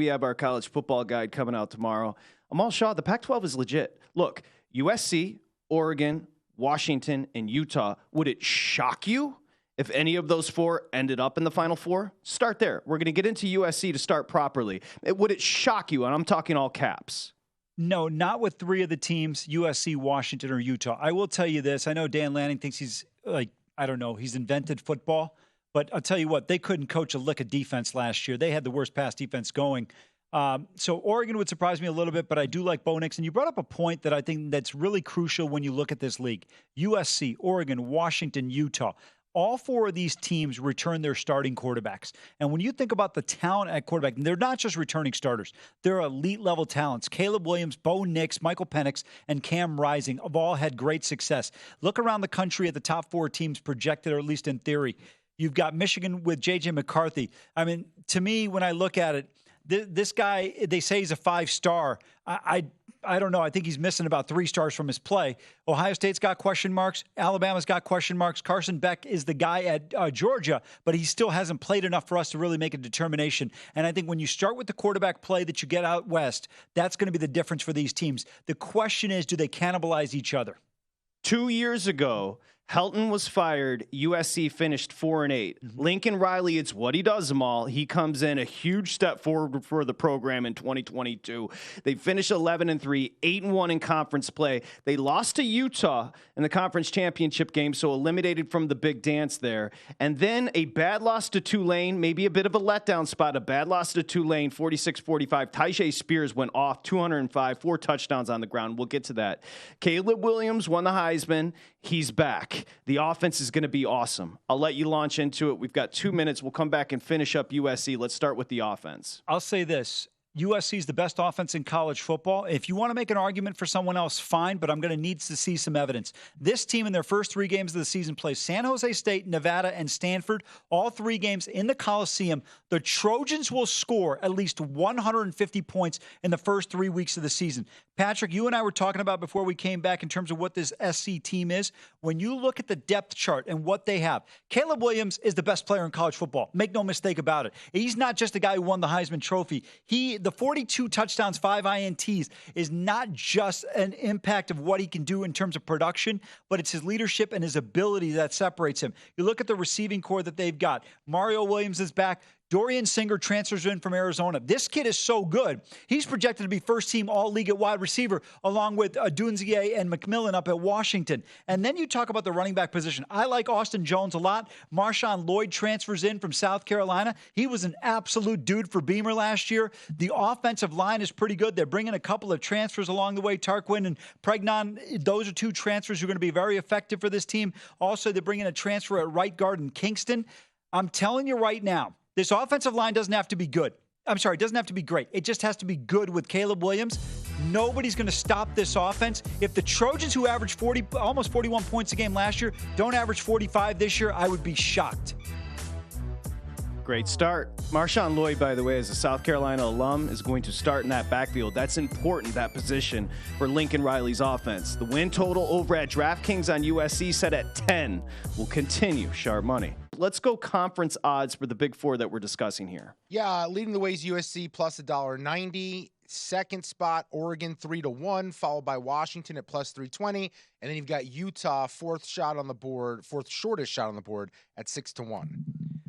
We have our college football guide coming out tomorrow. Amal Shah, the Pac-12 is legit. Look, USC, Oregon, Washington, and Utah. Would it shock you if any of those four ended up in the Final Four? Start there. We're going to get into USC to start properly. Would it shock you? And I'm talking all caps. No, not with three of the teams, USC, Washington, or Utah. I will tell you this. I know Dan Lanning thinks he's he's invented football. But I'll tell you what, they couldn't coach a lick of defense last year. They had the worst pass defense going. So Oregon would surprise me a little bit, but I do like Bo Nix. And you brought up a point that I think that's really crucial when you look at this league. USC, Oregon, Washington, Utah. All four of these teams return their starting quarterbacks. And when you think about the talent at quarterback, they're not just returning starters. They're elite-level talents. Caleb Williams, Bo Nix, Michael Penix, and Cam Rising have all had great success. Look around the country at the top four teams projected, or at least in theory. You've got Michigan with J.J. McCarthy. I mean, to me, when I look at it, this guy, they say he's a 5-star. I don't know. I think he's missing about 3 stars from his play. Ohio State's got question marks. Alabama's got question marks. Carson Beck is the guy at Georgia, but he still hasn't played enough for us to really make a determination. And I think when you start with the quarterback play that you get out west, that's going to be the difference for these teams. The question is, do they cannibalize each other? 2 years ago, Helton was fired. USC finished 4-8. Lincoln Riley, it's what he does, Amal. He comes in a huge step forward for the program in 2022. They finished 11-3, 8-1 in conference play. They lost to Utah in the conference championship game, so eliminated from the big dance there. And then a bad loss to Tulane, maybe a bit of a letdown spot. A bad loss to Tulane, 46-45. Tyjae Spears went off, 205, 4 touchdowns on the ground. We'll get to that. Caleb Williams won the Heisman. He's back. The offense is going to be awesome. I'll let you launch into it. We've got 2 minutes. We'll come back and finish up USC. Let's start with the offense. I'll say this. USC is the best offense in college football. If you want to make an argument for someone else, fine, but I'm going to need to see some evidence. This team in their first 3 games of the season plays San Jose State, Nevada, and Stanford, all 3 games in the Coliseum. The Trojans will score at least 150 points in the first 3 weeks of the season. Patrick, you and I were talking about before we came back in terms of what this SC team is. When you look at the depth chart and what they have, Caleb Williams is the best player in college football. Make no mistake about it. He's not just the guy who won the Heisman Trophy. The 42 touchdowns, 5 INTs is not just an impact of what he can do in terms of production, but it's his leadership and his ability that separates him. You look at the receiving core that they've got. Mario Williams is back. Dorian Singer transfers in from Arizona. This kid is so good. He's projected to be first-team all-league at wide receiver, along with Dunzier and McMillan up at Washington. And then you talk about the running back position. I like Austin Jones a lot. Marshawn Lloyd transfers in from South Carolina. He was an absolute dude for Beamer last year. The offensive line is pretty good. They're bringing a couple of transfers along the way. Tarquin and Pregnon, those are 2 transfers who are going to be very effective for this team. Also, they're bringing a transfer at right guard in Kingston. I'm telling you right now, this offensive line doesn't have to be good. It doesn't have to be great. It just has to be good with Caleb Williams. Nobody's going to stop this offense. If the Trojans, who averaged almost 41 points a game last year, don't average 45 this year, I would be shocked. Great start. Marshawn Lloyd, by the way, as a South Carolina alum, is going to start in that backfield. That's important, that position, for Lincoln Riley's offense. The win total over at DraftKings on USC set at 10 will continue sharp money. Let's go conference odds for the Big Four that we're discussing here. Yeah, leading the way is USC plus $1.90. Second spot, Oregon 3-1, followed by Washington at plus 320. And then you've got Utah, fourth shortest shot on the board at 6-1.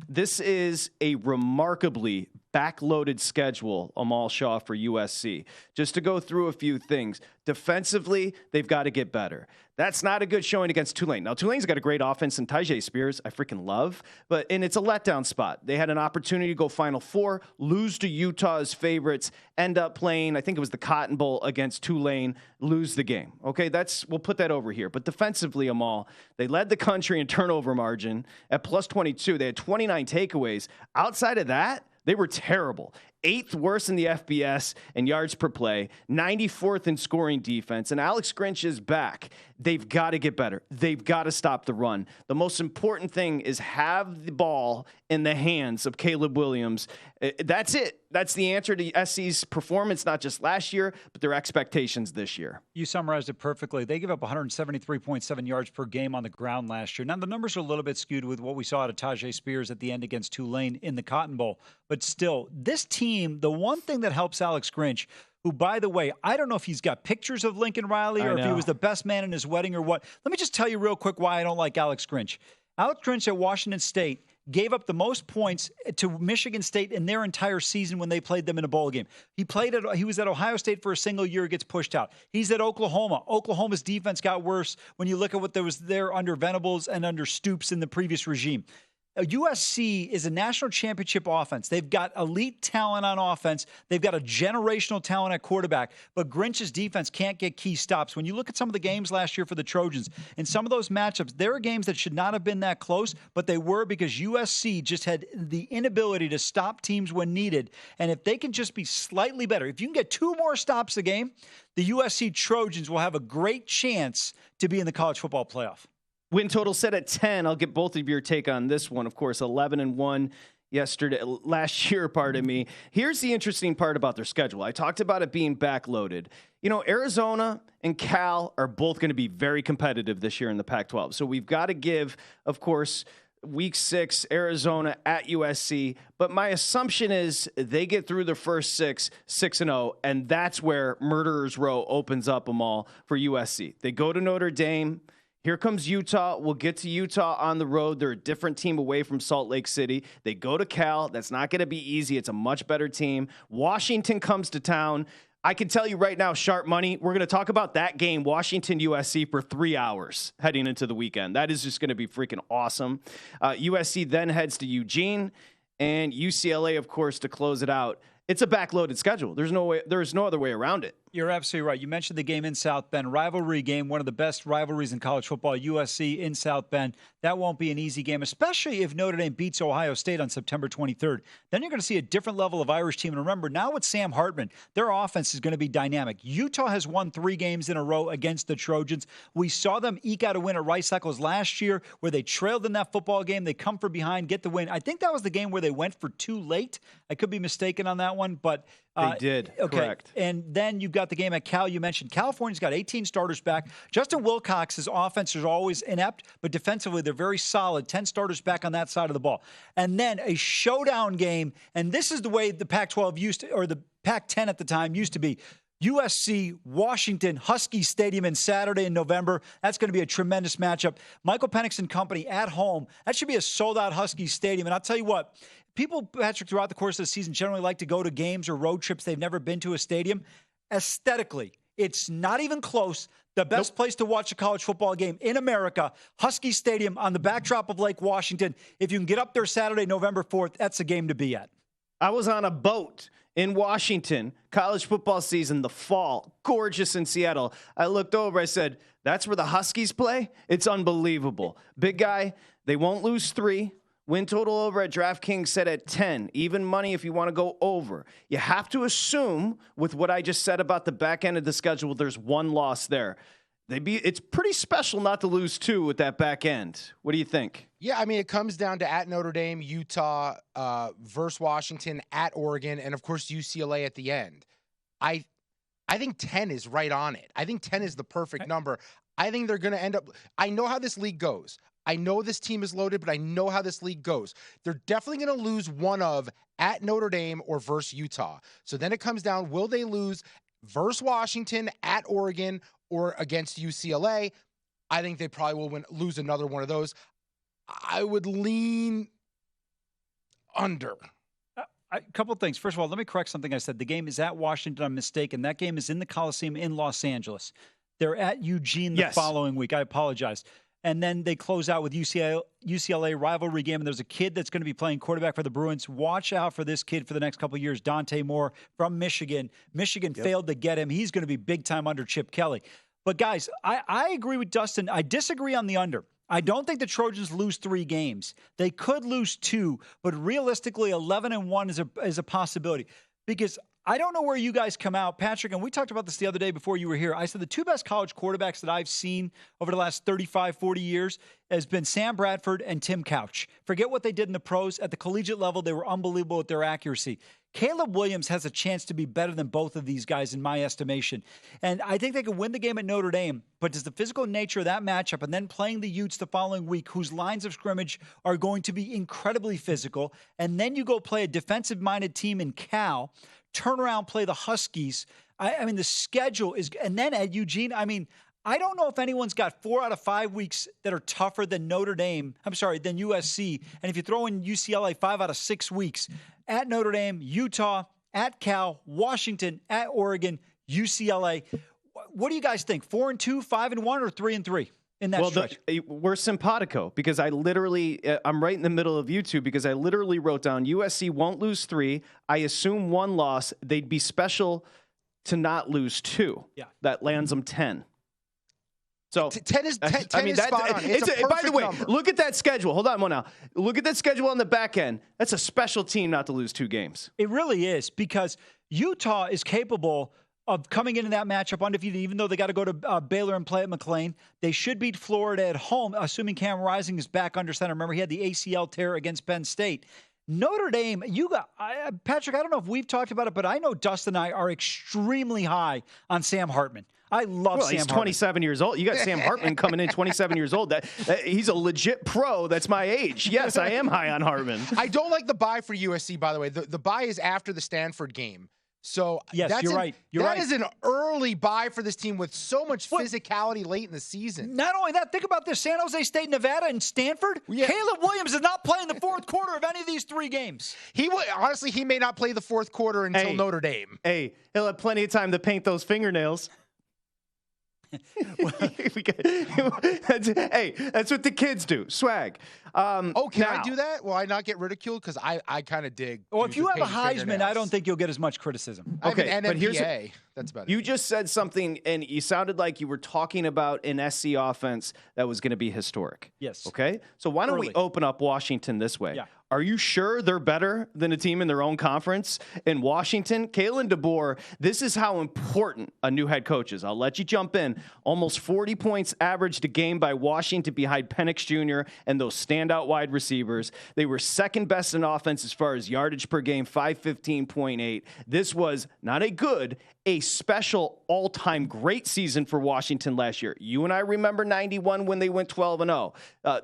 This is a remarkably backloaded schedule, Amal Shah, for USC. Just to go through a few things. Defensively, they've got to get better. That's not a good showing against Tulane. Now, Tulane's got a great offense in Tyjae Spears, I freaking love, and it's a letdown spot. They had an opportunity to go Final Four, lose to Utah's favorites, end up playing, I think it was the Cotton Bowl against Tulane, lose the game. Okay, we'll put that over here. But defensively, Amal, they led the country in turnover margin at plus 22. They had 29 takeaways. Outside of that, they were terrible. 8th worst in the FBS in yards per play, 94th in scoring defense, and Alex Grinch is back. They've got to get better. They've got to stop the run. The most important thing is have the ball in the hands of Caleb Williams That's it. That's the answer to SC's performance, not just last year, but their expectations this year. You summarized it perfectly. They give up 173.7 yards per game on the ground last year. Now, the numbers are a little bit skewed with what we saw out of Tajay Spears at the end against Tulane in the Cotton Bowl. But still, this team, the one thing that helps Alex Grinch, who, by the way, I don't know if he's got pictures of Lincoln Riley or if he was the best man in his wedding or what. Let me just tell you real quick why I don't like Alex Grinch. Alex Grinch at Washington State gave up the most points to Michigan State in their entire season when they played them in a bowl game. He was at Ohio State for a single year, gets pushed out. He's at Oklahoma. Oklahoma's defense got worse when you look at what there was there under Venables and under Stoops in the previous regime. USC is a national championship offense. They've got elite talent on offense. They've got a generational talent at quarterback. But Grinch's defense can't get key stops. When you look at some of the games last year for the Trojans, in some of those matchups, there are games that should not have been that close, but they were because USC just had the inability to stop teams when needed. And if they can just be slightly better, if you can get 2 more stops a game, the USC Trojans will have a great chance to be in the college football playoff. Win total set at 10. I'll get both of your take on this one. Of course, 11-1 last year, pardon me. Here's the interesting part about their schedule. I talked about it being backloaded. You know, Arizona and Cal are both going to be very competitive this year in the Pac-12. So we've got to give, of course, Week 6, Arizona at USC. But my assumption is they get through the first 6-0, and that's where Murderers Row opens up them all for USC. They go to Notre Dame. Here comes Utah. We'll get to Utah on the road. They're a different team away from Salt Lake City. They go to Cal. That's not going to be easy. It's a much better team. Washington comes to town. I can tell you right now, sharp money, we're going to talk about that game, Washington-USC, for 3 hours heading into the weekend. That is just going to be freaking awesome. USC then heads to Eugene and UCLA, of course, to close it out. It's a backloaded schedule. There's no other way around it. You're absolutely right. You mentioned the game in South Bend. Rivalry game, one of the best rivalries in college football, USC in South Bend. That won't be an easy game, especially if Notre Dame beats Ohio State on September 23rd. Then you're going to see a different level of Irish team. And remember, now with Sam Hartman, their offense is going to be dynamic. Utah has won 3 games in a row against the Trojans. We saw them eke out a win at Rice Eccles last year where they trailed in that football game. They come from behind, get the win. I think that was the game where they went for too late. I could be mistaken on that one, but they did. Okay. Correct. And then you've got the game at Cal. You mentioned California's got 18 starters back. Justin Wilcox's offense is always inept, but defensively they're very solid. 10 starters back on that side of the ball. And then a showdown game, and this is the way the Pac-12 used to, or the Pac-10 at the time used to be. USC, Washington, Husky Stadium in Saturday in November. That's going to be a tremendous matchup. Michael Penix and company at home. That should be a sold-out Husky Stadium. And I'll tell you what, people, Patrick, throughout the course of the season generally like to go to games or road trips they've never been to a stadium. Aesthetically, it's not even close. The best place to watch a college football game in America, Husky Stadium on the backdrop of Lake Washington. If you can get up there Saturday, November 4th, that's a game to be at. I was on a boat in Washington, college football season, the fall, gorgeous in Seattle. I looked over, I said, that's where the Huskies play? It's unbelievable. Big guy, they won't lose 3. Win total over at DraftKings set at 10. Even money if you want to go over. You have to assume, with what I just said about the back end of the schedule, there's 1 loss there. It's pretty special not to lose 2 with that back end. What do you think? Yeah, I mean, it comes down to at Notre Dame, Utah, versus Washington, at Oregon, and, of course, UCLA at the end. I think 10 is right on it. I think 10 is the perfect number. I think they're going to end up – I know how this league goes. I know this team is loaded, but I know how this league goes. They're definitely going to lose one of at Notre Dame or versus Utah. So then it comes down, will they lose versus Washington, at Oregon, or against UCLA? I think they probably will lose another one of those. I would lean under. A couple of things. First of all, let me correct something I said. The game is at Washington. I'm mistaken. That game is in the Coliseum in Los Angeles. They're at Eugene the following week. I apologize. And then they close out with UCLA rivalry game. And there's a kid that's going to be playing quarterback for the Bruins. Watch out for this kid for the next couple of years, Dante Moore from Michigan. Michigan failed to get him. He's going to be big time under Chip Kelly. But, guys, I agree with Dustin. I disagree on the under. I don't think the Trojans lose 3 games. They could lose 2, but realistically 11-1 is a possibility. Because I don't know where you guys come out, Patrick, and we talked about this the other day before you were here. I said the two best college quarterbacks that I've seen over the last 35, 40 years has been Sam Bradford and Tim Couch. Forget what they did in the pros. At the collegiate level, they were unbelievable with their accuracy. Caleb Williams has a chance to be better than both of these guys in my estimation. And I think they could win the game at Notre Dame, but does the physical nature of that matchup and then playing the Utes the following week, whose lines of scrimmage are going to be incredibly physical, and then you go play a defensive-minded team in Cal, turn around, play the Huskies. I mean, the schedule is, and then at Eugene, I mean, I don't know if anyone's got 4 out of 5 weeks that are tougher than than USC. And if you throw in UCLA, 5 out of 6 weeks at Notre Dame, Utah, at Cal, Washington, at Oregon, UCLA. What do you guys think? 4-2, 5-1, or 3-3 in that stretch? We're simpatico because I'm right in the middle of you two because I literally wrote down USC won't lose 3. I assume 1 loss. They'd be special to not lose 2. Yeah. That lands them 10. So 10 is spot on. It's a perfect by the way, number. look at that schedule. Hold on one now. Look at that schedule on the back end. That's a special team not to lose 2 games. It really is, because Utah is capable of coming into that matchup undefeated, even though they got to go to Baylor and play at McLean. They should beat Florida at home, assuming Cam Rising is back under center. Remember, he had the ACL tear against Penn State. Notre Dame, Patrick, I don't know if we've talked about it, but I know Dustin and I are extremely high on Sam Hartman. I love Sam Hartman. He's 27 years old. You got Sam Hartman coming in 27 years old. He's a legit pro. That's my age. Yes, I am high on Hartman. I don't like the bye for USC, by the way. The bye is after the Stanford game. So yes, you're right. That is an early bye for this team with so much physicality late in the season. Not only that, think about this: San Jose State, Nevada, and Stanford. Yeah. Caleb Williams is not playing the fourth quarter of any of these 3 games. Honestly, he may not play the fourth quarter until Notre Dame. Hey, he'll have plenty of time to paint those fingernails. Hey, that's what the kids do. Swag. Can I do that? Will I not get ridiculed? Because I kind of dig. Well, if you have a Heisman, I don't think you'll get as much criticism. Okay, I have an NCAA. That's about it. You just said something, and you sounded like you were talking about an SC offense that was going to be historic. Yes. Okay? So why don't we open up Washington this way? Yeah. Are you sure they're better than a team in their own conference in Washington? Kalen DeBoer, this is how important a new head coach is. I'll let you jump in. Almost 40 points averaged a game by Washington behind Penix Jr. and those standout wide receivers. They were second best in offense as far as yardage per game, 515.8. This was not a special all-time great season for Washington last year. You and I remember 91 when they went 12-0.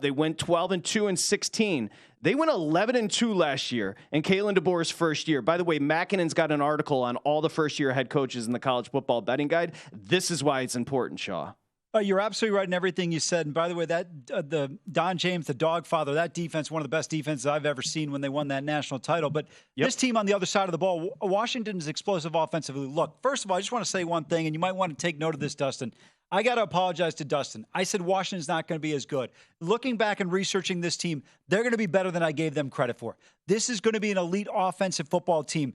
They went 12-2 and 16. They went 11-2 last year in Kalen DeBoer's first year. By the way, Mackinac got an article on all the first-year head coaches in the college football betting guide. This is why it's important, Shaw. You're absolutely right in everything you said. And by the way, the Don James, the Dogfather, that defense, one of the best defenses I've ever seen when they won that national title. But this team on the other side of the ball, Washington's explosive offensively. Look, first of all, I just want to say one thing, and you might want to take note of this, Dustin. I got to apologize to Dustin. I said Washington's not going to be as good. Looking back and researching this team, they're going to be better than I gave them credit for. This is going to be an elite offensive football team.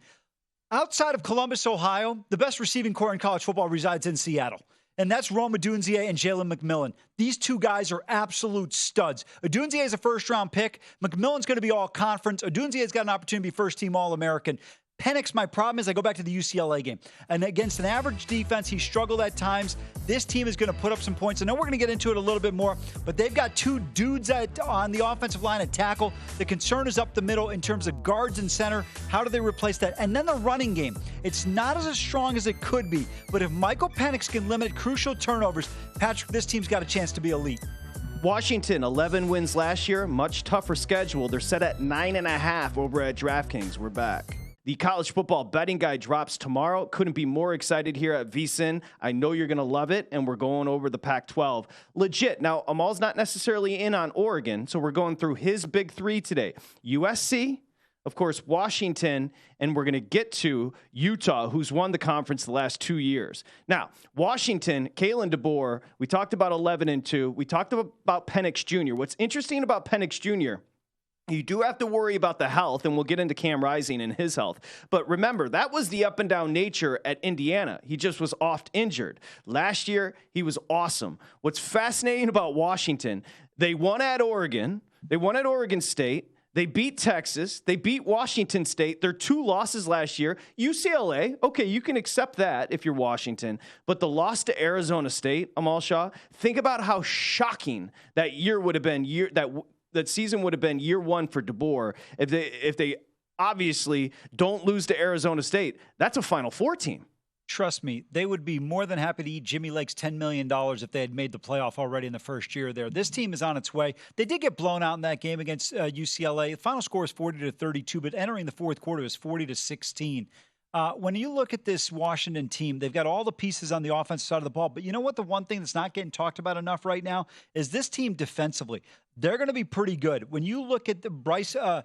Outside of Columbus, Ohio, the best receiving core in college football resides in Seattle. And that's Rome Odunze and Jalen McMillan. These 2 guys are absolute studs. Odunze is a first-round pick. McMillan's going to be all-conference. Odunze has got an opportunity to be first-team All-American. Penix, my problem is I go back to the UCLA game. And against an average defense, he struggled at times. This team is going to put up some points. I know we're going to get into it a little bit more, but they've got 2 dudes on the offensive line at tackle. The concern is up the middle in terms of guards and center. How do they replace that? And then the running game. It's not as strong as it could be, but if Michael Penix can limit crucial turnovers, Patrick, this team's got a chance to be elite. Washington, 11 wins last year, much tougher schedule. They're set at 9.5 over at DraftKings. We're back. The college football betting guide drops tomorrow. Couldn't be more excited here at VSiN. I know you're going to love it, and we're going over the Pac-12. Legit. Now, Amal's not necessarily in on Oregon, so we're going through his big 3 today. USC, of course, Washington, and we're going to get to Utah, who's won the conference the last 2 years. Now, Washington, Kalen DeBoer, we talked about 11-2. We talked about Penix Jr. What's interesting about Penix Jr., you do have to worry about the health, and we'll get into Cam Rising and his health. But remember, that was the up-and-down nature at Indiana. He just was oft injured. Last year, he was awesome. What's fascinating about Washington, they won at Oregon. They won at Oregon State. They beat Texas. They beat Washington State. Their 2 losses last year. UCLA, okay, you can accept that if you're Washington. But the loss to Arizona State, Amal Shah, think about how shocking that year would have been. That season would have been year 1 for DeBoer if they obviously don't lose to Arizona State. That's a Final Four team. Trust me, they would be more than happy to eat Jimmy Lake's $10 million if they had made the playoff already in the first year there. This team is on its way. They did get blown out in that game against UCLA. The final score is 40-32, but entering the fourth quarter is 40-16. When you look at this Washington team, they've got all the pieces on the offensive side of the ball. But you know what? The one thing that's not getting talked about enough right now is this team defensively. They're going to be pretty good. When you look at the Braylon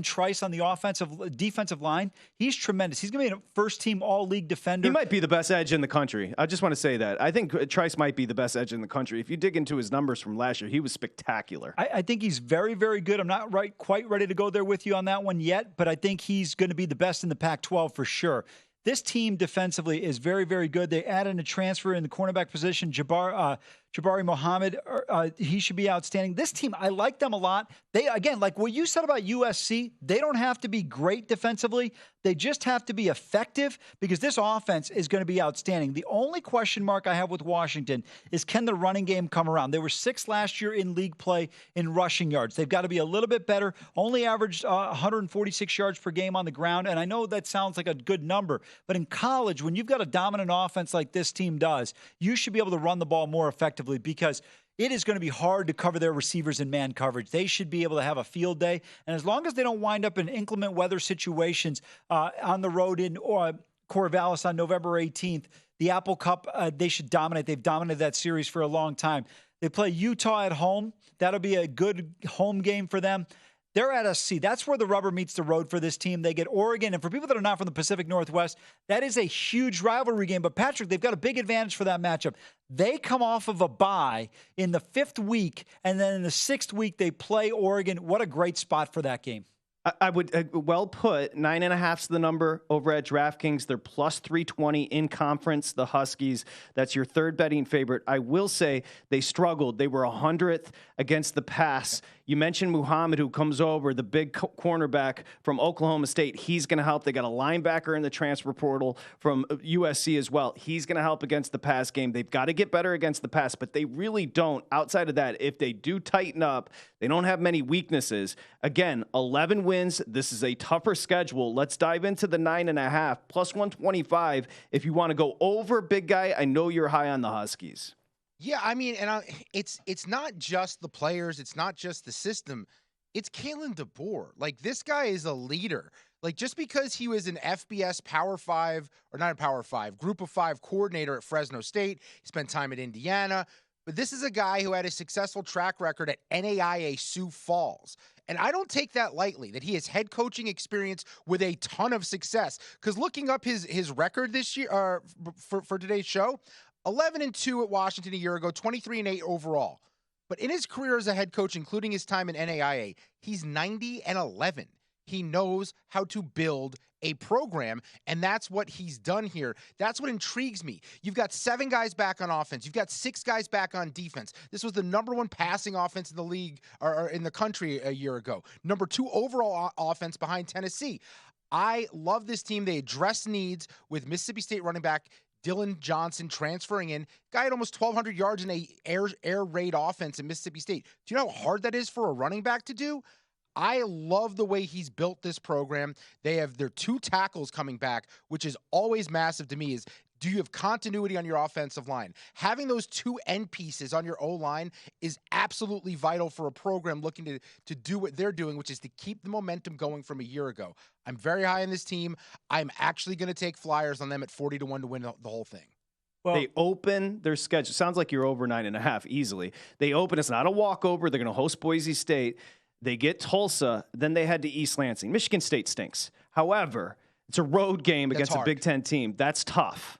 Trice on the defensive line, he's tremendous. He's going to be a first-team all-league defender. He might be the best edge in the country. I just want to say that. I think Trice might be the best edge in the country. If you dig into his numbers from last year, he was spectacular. I think he's very, very good. I'm not quite ready to go there with you on that one yet, but I think he's going to be the best in the Pac-12 for sure. This team defensively is very, very good. They added a transfer in the cornerback position, Jabari Mohammed. He should be outstanding. This team, I like them a lot. They, again, like what you said about USC, they don't have to be great defensively. They just have to be effective because this offense is going to be outstanding. The only question mark I have with Washington is, can the running game come around? They were 6th last year in league play in rushing yards. They've got to be a little bit better. Only averaged 146 yards per game on the ground, and I know that sounds like a good number, but in college, when you've got a dominant offense like this team does, you should be able to run the ball more effectively because it is going to be hard to cover their receivers in man coverage. They should be able to have a field day. And as long as they don't wind up in inclement weather situations on the road in Corvallis on November 18th, the Apple Cup, they should dominate. They've dominated that series for a long time. They play Utah at home. That'll be a good home game for them. They're at SC. That's where the rubber meets the road for this team. They get Oregon. And for people that are not from the Pacific Northwest, that is a huge rivalry game. But, Patrick, they've got a big advantage for that matchup. They come off of a bye in the 5th week, and then in the 6th week they play Oregon. What a great spot for that game. I would well put 9.5's the number over at DraftKings. They're plus 320 in conference, the Huskies. That's your third betting favorite. I will say they struggled. They were 100th against the pass. You mentioned Muhammad, who comes over, the big cornerback from Oklahoma State. He's going to help. They got a linebacker in the transfer portal from USC as well. He's going to help against the pass game. They've got to get better against the pass, but they really don't. Outside of that, if they do tighten up, they don't have many weaknesses. Again, 11 wins. This is a tougher schedule. Let's dive into the 9.5, plus 125. If you want to go over, big guy, I know you're high on the Huskies. Yeah, I mean, and it's not just the players, it's not just the system. It's Kalen DeBoer. Like, this guy is a leader. Like, just because he was an FBS Power 5, or not a Power 5, Group of 5 coordinator at Fresno State, he spent time at Indiana, but this is a guy who had a successful track record at NAIA Sioux Falls. And I don't take that lightly, that he has head coaching experience with a ton of success. Because looking up his record this year for today's show, 11-2 at Washington a year ago, 23-8 overall. But in his career as a head coach, including his time in NAIA, he's 90-11. He knows how to build a program, and that's what he's done here. That's what intrigues me. You've got 7 guys back on offense. You've got 6 guys back on defense. This was the number 1 passing offense in the league or in the country a year ago. Number 2 overall offense behind Tennessee. I love this team. They address needs with Mississippi State running back Dylan Johnson transferring in. Guy had almost 1,200 yards in a air raid offense in Mississippi State. Do you know how hard that is for a running back to do? I love the way he's built this program. They have their 2 tackles coming back, which is always massive to me, is do you have continuity on your offensive line? Having those 2 end pieces on your O-line is absolutely vital for a program looking to do what they're doing, which is to keep the momentum going from a year ago. I'm very high on this team. I'm actually going to take Flyers on them at 40-1 to win the whole thing. Well, they open their schedule. Sounds like you're over 9.5 easily. They open. It's not a walkover. They're going to host Boise State. They get Tulsa. Then they head to East Lansing. Michigan State stinks. However, it's a road game against a Big Ten team. That's tough.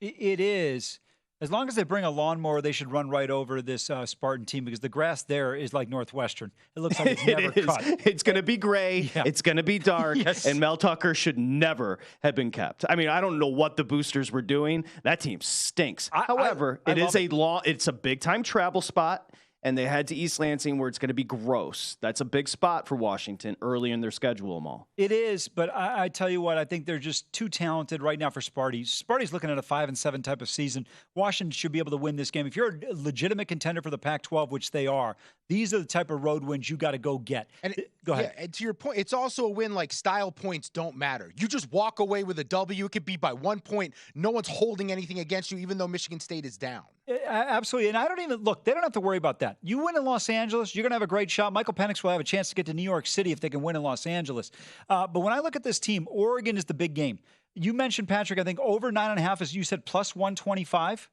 It is. As long as they bring a lawnmower, they should run right over this Spartan team because the grass there is like Northwestern. It looks like it's never cut. It's going to be gray. Yeah. It's going to be dark. Yes. And Mel Tucker should never have been kept. I mean, I don't know what the boosters were doing. That team stinks. However, it's a big-time travel spot. and they head to East Lansing, where it's going to be gross. That's a big spot for Washington early in their schedule, Amal. It is, but I tell you what, I think they're just too talented right now for Sparty. Sparty's looking at a 5-7 type of season. Washington should be able to win this game. If you're a legitimate contender for the Pac-12, which they are, these are the type of road wins you got to go get. And go ahead. Yeah, and to your point, it's also a win like style points don't matter. You just walk away with a W. It could be by 1 point. No one's holding anything against you, even though Michigan State is down. Absolutely. And I don't even look, they don't have to worry about that. You win in Los Angeles, you're going to have a great shot. Michael Penix will have a chance to get to New York City if they can win in Los Angeles. But when I look at this team, Oregon is the big game. You mentioned, Patrick, I think over 9.5, as you said, plus 125.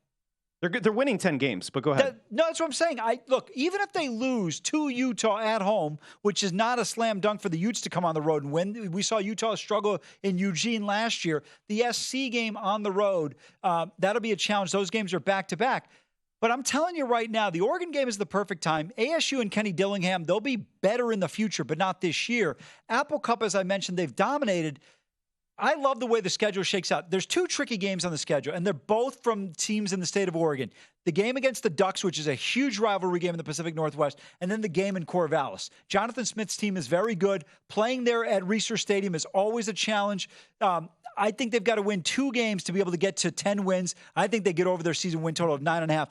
They're winning 10 games, but go ahead. No, that's what I'm saying. Look, even if they lose to Utah at home, which is not a slam dunk for the Utes to come on the road and win. We saw Utah struggle in Eugene last year. The SC game on the road, that'll be a challenge. Those games are back-to-back. But I'm telling you right now, the Oregon game is the perfect time. ASU and Kenny Dillingham, they'll be better in the future, but not this year. Apple Cup, as I mentioned, they've dominated. I love the way the schedule shakes out. There's two tricky games on the schedule, and they're both from teams in the state of Oregon. The game against the Ducks, which is a huge rivalry game in the Pacific Northwest, and then the game in Corvallis. Jonathan Smith's team is very good. Playing there at Reser Stadium is always a challenge. I think they've got to win 2 games to be able to get to 10 wins. I think they get over their season win total of 9.5.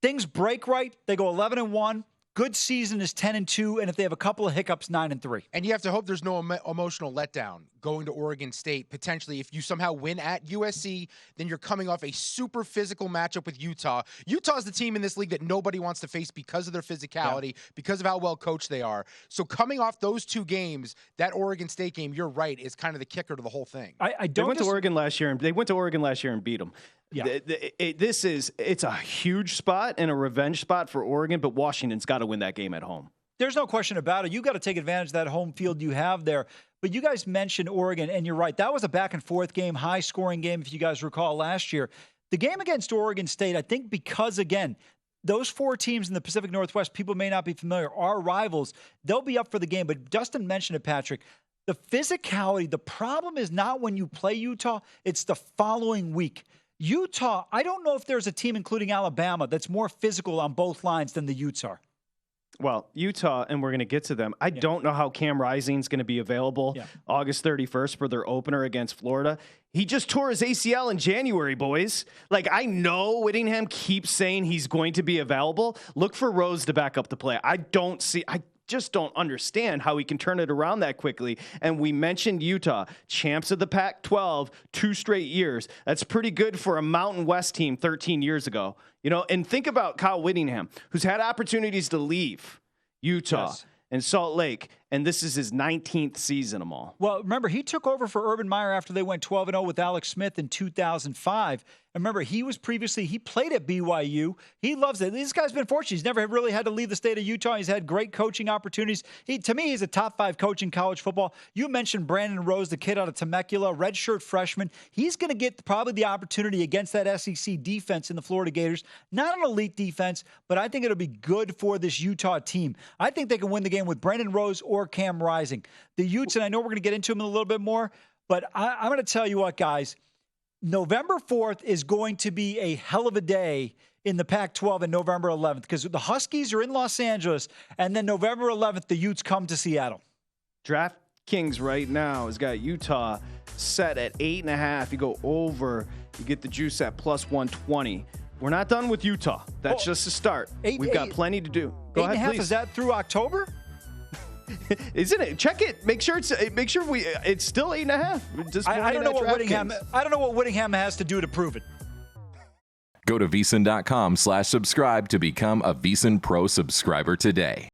Things break right. They go 11-1. Good season is 10-2, and if they have a couple of hiccups, 9-3. And you have to hope there's no emotional letdown going to Oregon State. Potentially, if you somehow win at USC, then you're coming off a super physical matchup with Utah. Utah's the team in this league that nobody wants to face because of their physicality, because of how well coached they are. So coming off those 2 games, that Oregon State game, you're right, is kind of the kicker to the whole thing. They went to Oregon last year, and beat them. Yeah. It's a huge spot and a revenge spot for Oregon, but Washington's got to win that game at home. There's no question about it. You got to take advantage of that home field you have there. But you guys mentioned Oregon, and you're right. That was a back-and-forth game, high-scoring game, if you guys recall last year. The game against Oregon State, I think because, again, those 4 teams in the Pacific Northwest, people may not be familiar, are rivals. They'll be up for the game. But Dustin mentioned it, Patrick. The physicality, the problem is not when you play Utah. It's the following week. Utah, I don't know if there's a team, including Alabama, that's more physical on both lines than the Utes are. Well, Utah, and we're going to get to them. I don't know how Cam Rising's going to be available August 31st for their opener against Florida. He just tore his ACL in January, boys. Like, I know Whittingham keeps saying he's going to be available. Look for Rose to back up the play. I just don't understand how he can turn it around that quickly. And we mentioned Utah, champs of the Pac-12, 2 straight years. That's pretty good for a Mountain West team 13 years ago. And think about Kyle Whittingham, who's had opportunities to leave Utah and Salt Lake, and this is his 19th season, Amal. Well, remember, he took over for Urban Meyer after they went 12-0 with Alex Smith in 2005. And remember, he played at BYU. He loves it. This guy's been fortunate. He's never really had to leave the state of Utah. He's had great coaching opportunities. To me, he's a top 5 coach in college football. You mentioned Brandon Rose, the kid out of Temecula, redshirt freshman. He's going to get probably the opportunity against that SEC defense in the Florida Gators. Not an elite defense, but I think it'll be good for this Utah team. I think they can win the game with Brandon Rose or Cam Rising. The Utes, and I know we're going to get into them a little bit more, but I'm going to tell you what, guys. November 4th is going to be a hell of a day in the Pac-12 and November 11th because the Huskies are in Los Angeles, and then November 11th, the Utes come to Seattle. DraftKings right now has got Utah set at 8.5. You go over, you get the juice at plus 120. We're not done with Utah. That's just a start. We've got plenty to do. Go ahead, 8.5, please. is that through October? Isn't it? Check it. Make sure it's still 8.5. Just I don't know what Whittingham. I don't know what Whittingham has to do to prove it. Go to VSiN.com/subscribe to become a VSiN Pro subscriber today.